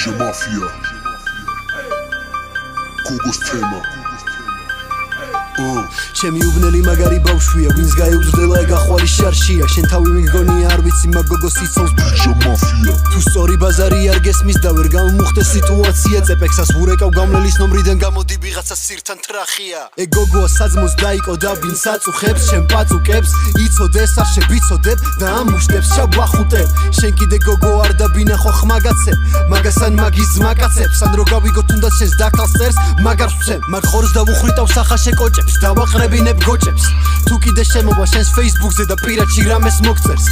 DJ Mafia Gogos თემა ჩემი უბნელი მაგარი ბავშვია ვინც გაიუძვდელა ეგახვარი შარშია შენ თავი მიგონია არ ვიცი მაგ გოგოს იცავს DJ Mafia თუ სწორი ბაზარი არ გესმის და ვერ გამომუხტე სიტუაცია წეპექსას ვურეკავ გამლელის ნომრიდან გამოდი ვიღაცა სირთან თრახია ეგ გოგოა საძმოს დაიკო და ვინც აწუხებს შენ პაწუკებს იცოდეს არ შებიცოდებ და ამუშტებს შაბახუტებ შენ კიდე გოგო არ დაბინახო ხმაგაცებ მაგასან მაგის ძმაკაცებს ან რო გავიგო თუნდაც შენს დაქალს წერს მაგარ ვცემ მაგ ხორს დავუხრიტავ სახაშე კოჭებს დავაყრებინებ გოჭებს თუ კიდე შემოვა შენს Facebook-ზე და პირადში რამეს მოგწერს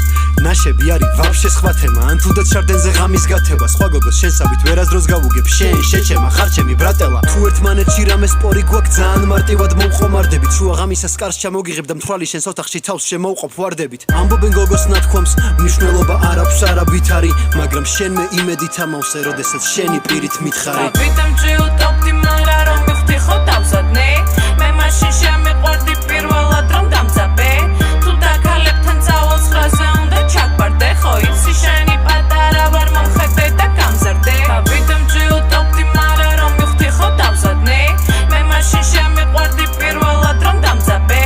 ნაშები არის ვაფშე სხვა თემა ან თუნდაც შარდენზე ღამის გათება სხვა გოგოს შენსავით ვერასდროს გავუგებ შენ შეჩემა ხარ ჩემი ბრატელა თუ ერთმანეთში რამეს სპორი გვაქვს ძალიან მარტივად მომხომარდებით შუა ღამისას კარს ჩამოგიღებ და მთვრალი შენს ოთახში თავს შემოუყოფ ვარდებით ამბობენ გოგოს ნათქვამს მნიშვნელობა არ აქვს არაბით არის მაგრამ შენ მე იმედით ამავსე როდესაც შენი პირით მითხარი ვიტამჭი უტოპტი მარა რომ მივხვდი ხო დავზადნე მე მაშინ შემიყვარდი პირველად რომ დამძაბე თუ დაქალებთან წავალ ცხრაზე უნდა ჩაგბარდე ხო იცი შენი პატარა ვარ მომხედე და გამზარდე ვიტამჭი უტოპტი მარა რომ მივხვდი ხო დავზადნე მე მაშინ შემიყვარდი პირველად რომ დამძაბე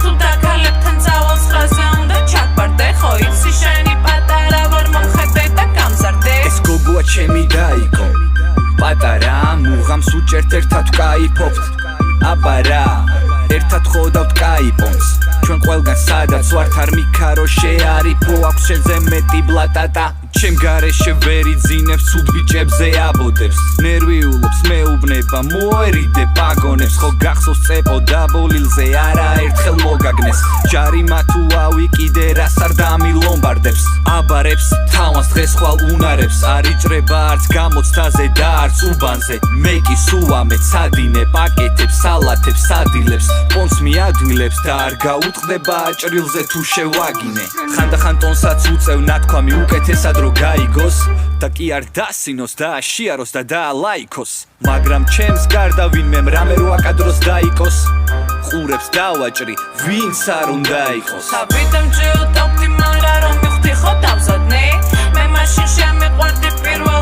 თუ დაქალებთან წავალ ცხრაზე უნდა ჩაგბარდე ხო იცი შენი პატარა ვარ მომხედე და გამზარდე ეს გოგოა ჩემი დაიკო პატარა მუღამს უჭერთ ერთად ვკაიფობთ აბარა ერთად ხოვდავთ კაიპონს ჩვენ ყველგან სადაც ვართ არ მიქარო შეარიფო აქვს შენზე მეტი ბლატატა ჩემ გარეშე ვერ იძინებს ცუდ ბიჭებზე აბოდებს ნერვიულობს მეუბნება მოერიდე პაგონებს ხო გახსოვს წეპო დაბოლილზე არაერთხელ მოგაგნეს ჯარიმა თუ ავი კიდე რას არ დამილომბარდებს აბარებს თავას დღეს ხვალ უნარებს არ იჭრება არც გამოცდაზე და არც უბანზე მე კი სუამეთ სადინე პაკეტებს სალათებს სადილებს პონს მიადვილებს და არ გაუტყდება ჭრილზე თუ შევაგინე ხანდახან ტონსაც უწევ ნათქვამი უკეთესად რო გაიგოს და კი არ დასინოს და აშიაროს და დაალაიქოს მაგრამ ჩემს გარდა ვინმე რამე რო აკადროს დაიკოს ყურებს დავაჭრი ვინც არ უნდა იყოს ვიტამჭი უტოპტი მარა რომ მივხვდი ხო დავზადნე მე მაშინ შემიყვარდი პირველად